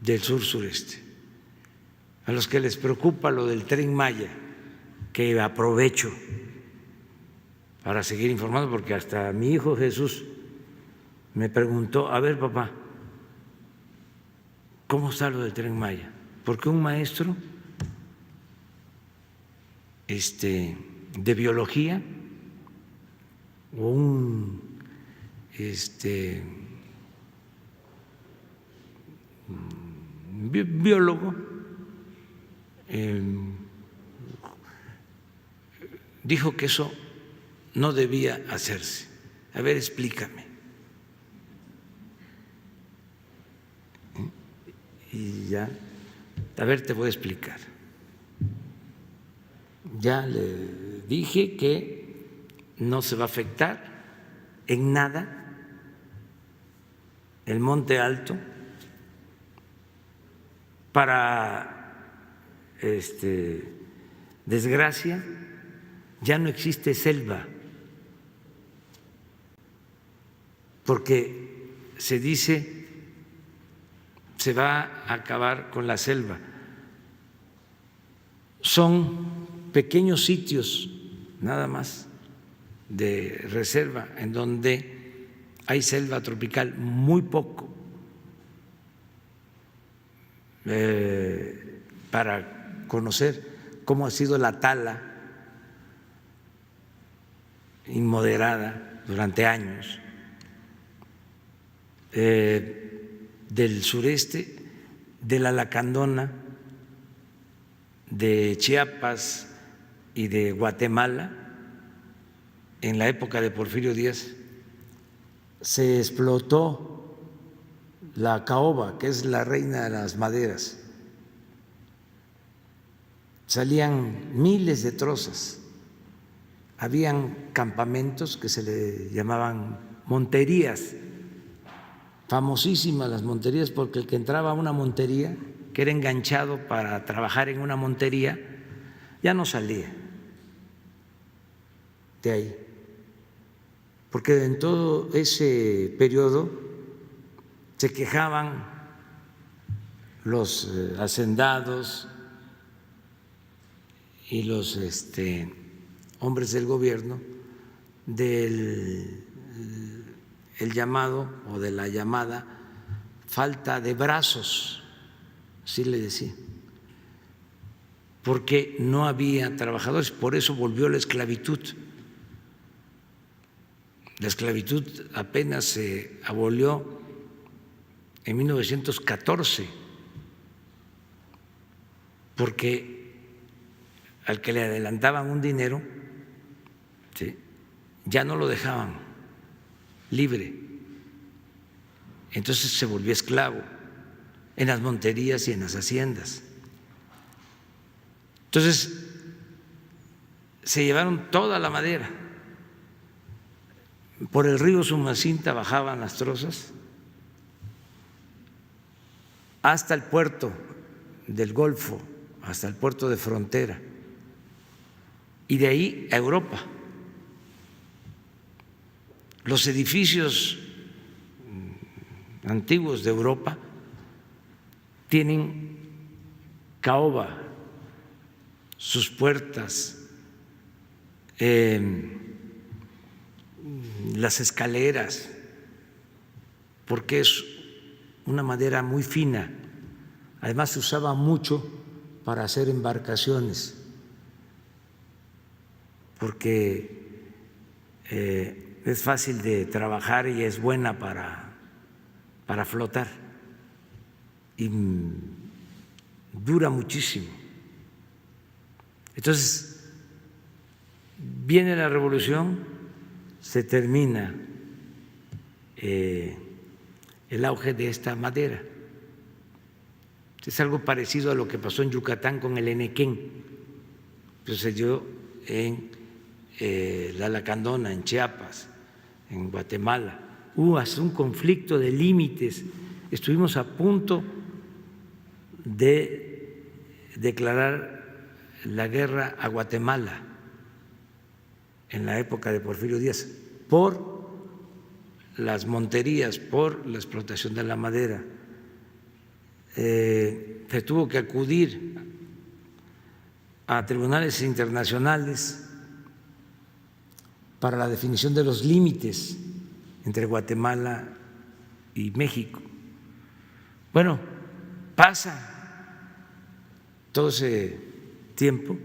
del sur sureste, a los que les preocupa lo del Tren Maya, que aprovecho para seguir informando, porque hasta mi hijo Jesús me preguntó: a ver, papá, ¿cómo está lo del Tren Maya? Porque un maestro de biología o un biólogo dijo que eso no debía hacerse. A ver, explícame. Y ya, a ver, te voy a explicar. Ya le dije que no se va a afectar en nada el Monte Alto. Para desgracia, ya no existe selva, porque se dice se va a acabar con la selva. Son pequeños sitios nada más de reserva en donde hay selva tropical, muy poco, para conocer cómo ha sido la tala inmoderada durante años del sureste, de la Lacandona, de Chiapas y de Guatemala. En la época de Porfirio Díaz se explotó la caoba, que es la reina de las maderas. Salían miles de trozas. Habían campamentos que se le llamaban monterías, famosísimas las monterías, porque el que entraba a una montería, que era enganchado para trabajar en una montería, ya no salía de ahí, porque en todo ese periodo se quejaban los hacendados y los hombres del gobierno del el llamado o de la llamada falta de brazos, así le decía, porque no había trabajadores. Por eso volvió la esclavitud. La esclavitud apenas se abolió en 1914, porque al que le adelantaban un dinero, ¿sí?, ya no lo dejaban libre, entonces se volvió esclavo en las monterías y en las haciendas. Entonces se llevaron toda la madera. Por el río Sumacinta bajaban las trozas hasta el puerto del Golfo, hasta el puerto de frontera, y de ahí a Europa. Los edificios antiguos de Europa tienen caoba, sus puertas, las escaleras, porque es una madera muy fina. Además se usaba mucho para hacer embarcaciones, porque es fácil de trabajar y es buena para flotar y dura muchísimo. Entonces, viene la revolución, se termina el auge de esta madera. Es algo parecido a lo que pasó en Yucatán con el enequén, sucedió en la Lacandona, en Chiapas, en Guatemala. Hubo hasta un conflicto de límites. Estuvimos a punto de declarar la guerra a Guatemala en la época de Porfirio Díaz por las monterías, por la explotación de la madera. se tuvo que acudir a tribunales internacionales para la definición de los límites entre Guatemala y México. Bueno, pasa todo ese tiempo,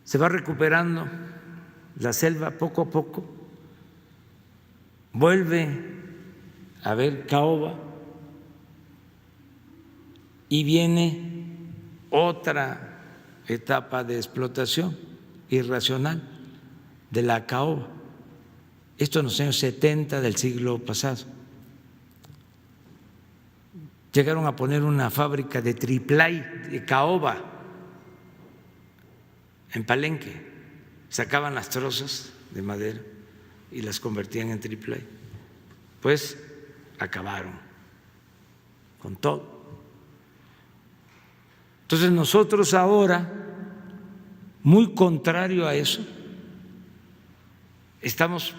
se va recuperando la selva poco a poco, vuelve a haber caoba y viene otra etapa de explotación irracional de la caoba. Esto en los años 70 del siglo pasado. Llegaron a poner una fábrica de triplay, de caoba, en Palenque. Sacaban las trozas de madera y las convertían en triplay. Pues acabaron con todo. Entonces nosotros ahora, muy contrario a eso, estamos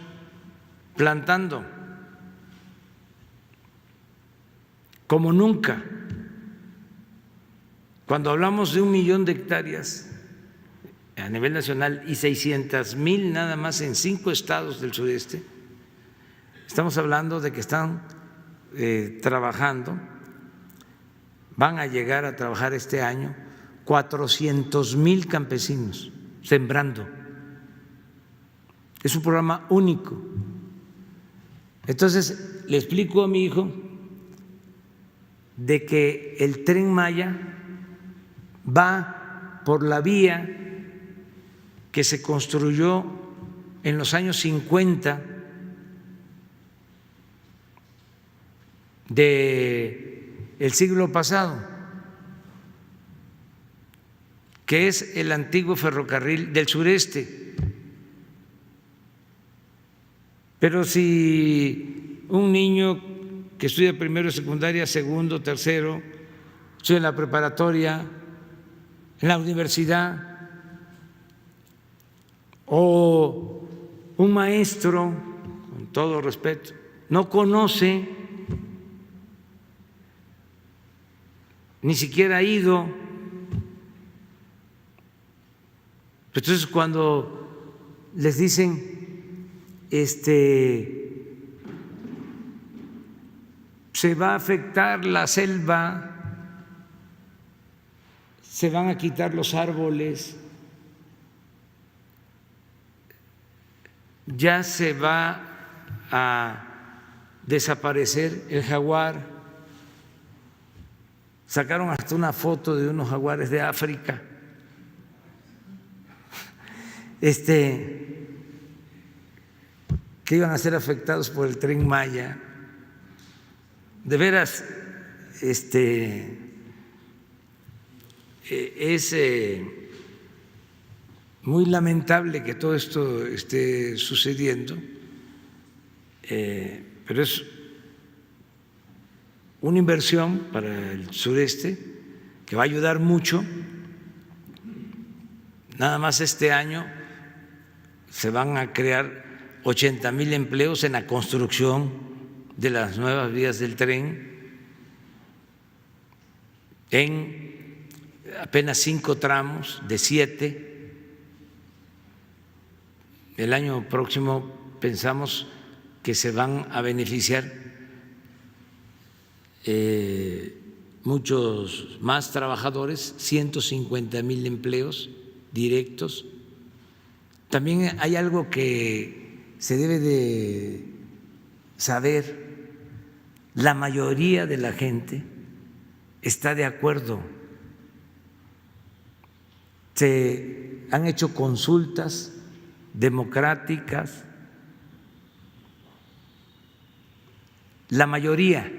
plantando como nunca. Cuando hablamos de 1 millón de hectáreas a nivel nacional y 600,000 nada más en 5 estados del sureste, estamos hablando de que están trabajando, van a llegar a trabajar este año 400,000 campesinos sembrando. Es un programa único. Entonces, le explico a mi hijo de que el Tren Maya va por la vía que se construyó en los años 50 del siglo pasado, que es el antiguo ferrocarril del sureste. Pero si un niño que estudia primero de secundaria, segundo, tercero, estudia en la preparatoria, en la universidad, o un maestro, con todo respeto, no conoce, ni siquiera ha ido, entonces cuando les dicen se va a afectar la selva, se van a quitar los árboles, ya se va a desaparecer el jaguar. Sacaron hasta una foto de unos jaguares de África. Que iban a ser afectados por el Tren Maya. De veras, es muy lamentable que todo esto esté sucediendo, pero es una inversión para el sureste que va a ayudar mucho. Nada más este año se van a crear 80,000 empleos en la construcción de las nuevas vías del tren, en apenas 5 tramos de 7. El año próximo pensamos que se van a beneficiar muchos más trabajadores, 150,000 empleos directos. También hay algo que se debe de saber: la mayoría de la gente está de acuerdo. Se han hecho consultas democráticas, la mayoría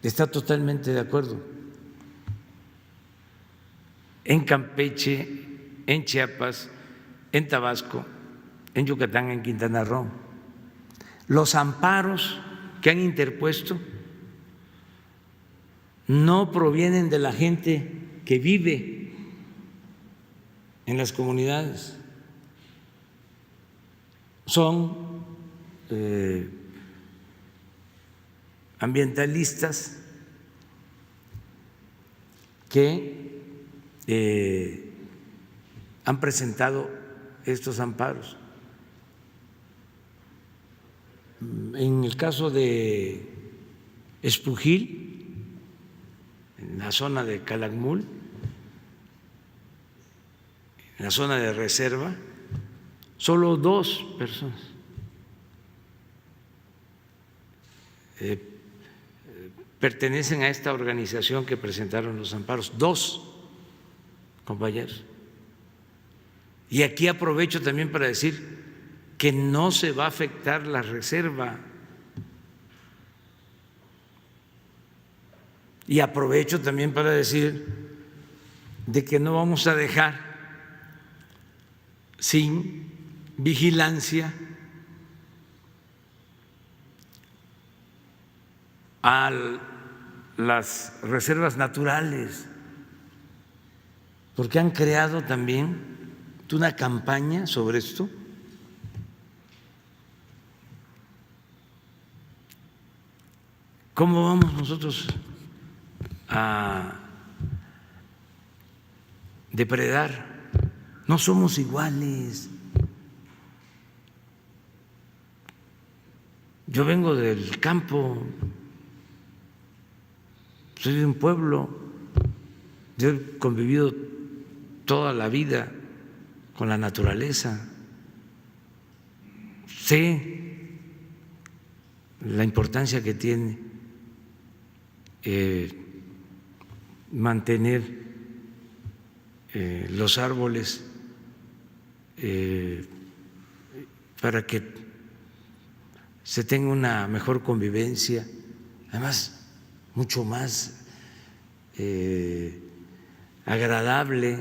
está totalmente de acuerdo. En Campeche, en Chiapas, en Tabasco, en Yucatán, en Quintana Roo. Los amparos que han interpuesto no provienen de la gente que vive en las comunidades, son ambientalistas que han presentado estos amparos. En el caso de Espujil, en la zona de Calakmul, en la zona de reserva, solo 2 personas pertenecen a esta organización que presentaron los amparos, 2 compañeros. Y aquí aprovecho también para decir que no se va a afectar la reserva. Y aprovecho también para decir de que no vamos a dejar sin vigilancia a las reservas naturales, porque han creado también una campaña sobre esto. ¿Cómo vamos nosotros a depredar? No somos iguales. Yo vengo del campo, soy de un pueblo, yo he convivido toda la vida con la naturaleza, sé la importancia que tiene mantener los árboles para que se tenga una mejor convivencia, además mucho más agradable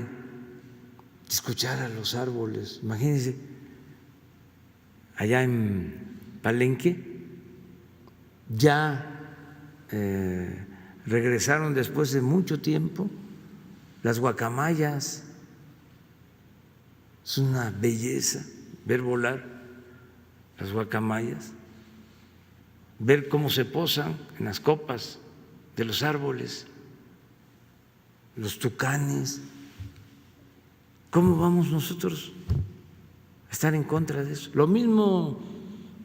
escuchar a los árboles. Imagínense, allá en Palenque ya regresaron después de mucho tiempo las guacamayas. Es una belleza ver volar las guacamayas, ver cómo se posan en las copas de los árboles, los tucanes. ¿Cómo vamos nosotros a estar en contra de eso? Lo mismo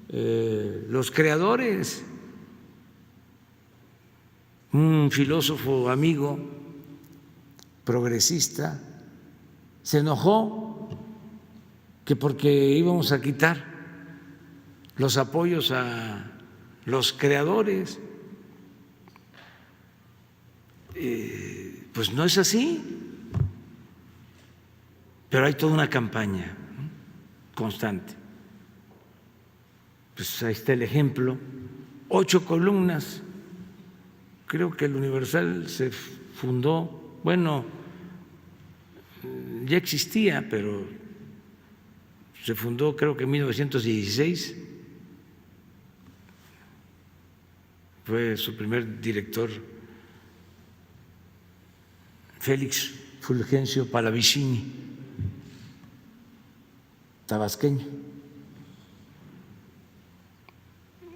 los creadores. Un filósofo amigo progresista se enojó que porque íbamos a quitar los apoyos a los creadores. Pues no es así, pero hay toda una campaña constante. Pues ahí está el ejemplo, 8 columnas. Creo que el Universal se fundó, bueno, ya existía, pero se fundó creo que en 1916. Fue su primer director Félix Fulgencio Palavicini, tabasqueño.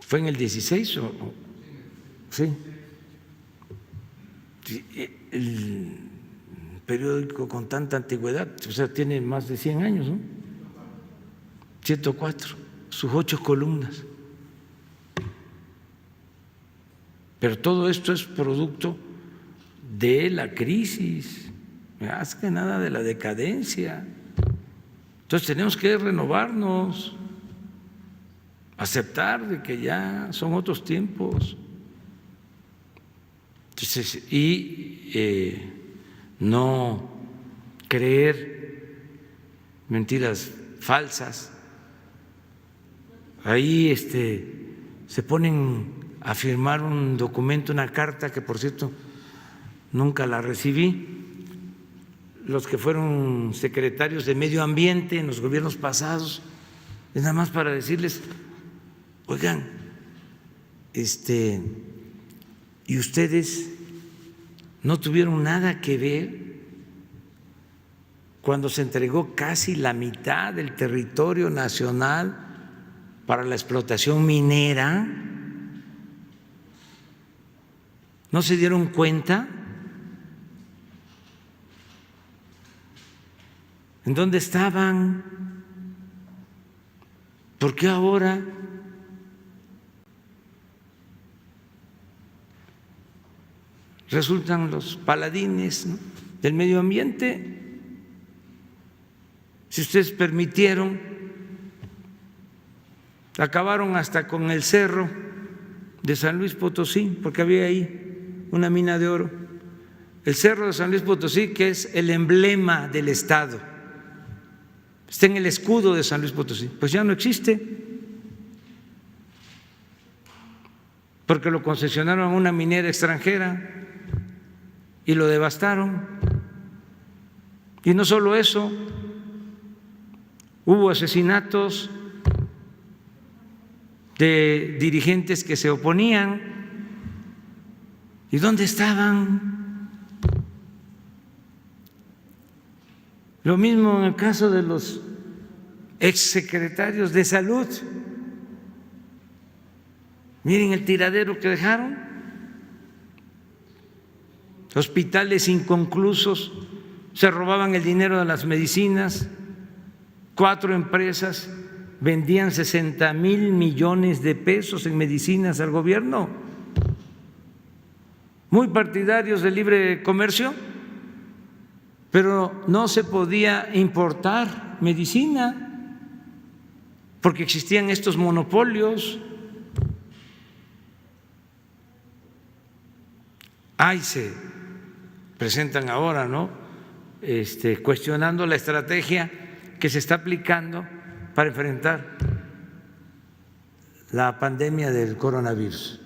¿Fue en el 16 o? Sí. El periódico con tanta antigüedad, o sea, tiene más de 100 años, ¿no? 104, sus 8 columnas. Pero todo esto es producto de la crisis, más que nada de la decadencia. Entonces tenemos que renovarnos, aceptar de que ya son otros tiempos. Entonces, y no creer mentiras falsas. Ahí se ponen a firmar un documento, una carta que por cierto nunca la recibí, los que fueron secretarios de Medio Ambiente en los gobiernos pasados, es nada más para decirles, oigan, y ustedes no tuvieron nada que ver cuando se entregó casi la mitad del territorio nacional para la explotación minera. ¿No se dieron cuenta ¿En dónde estaban? ¿Por qué ahora? Resultan los paladines, ¿no?, del medio ambiente. Si ustedes permitieron, acabaron hasta con el cerro de San Luis Potosí, porque había ahí una mina de oro. El cerro de San Luis Potosí, que es el emblema del Estado, está en el escudo de San Luis Potosí, pues ya no existe, porque lo concesionaron a una minera extranjera y lo devastaron. Y no solo eso, hubo asesinatos de dirigentes que se oponían. ¿Y dónde estaban? Lo mismo en el caso de los exsecretarios de salud. Miren el tiradero que dejaron. Hospitales inconclusos, se robaban el dinero de las medicinas. 4 empresas vendían 60,000 millones de pesos en medicinas al gobierno. Muy partidarios del libre comercio, pero no se podía importar medicina porque existían estos monopolios. Ahí se presentan ahora, ¿no?, cuestionando la estrategia que se está aplicando para enfrentar la pandemia del coronavirus.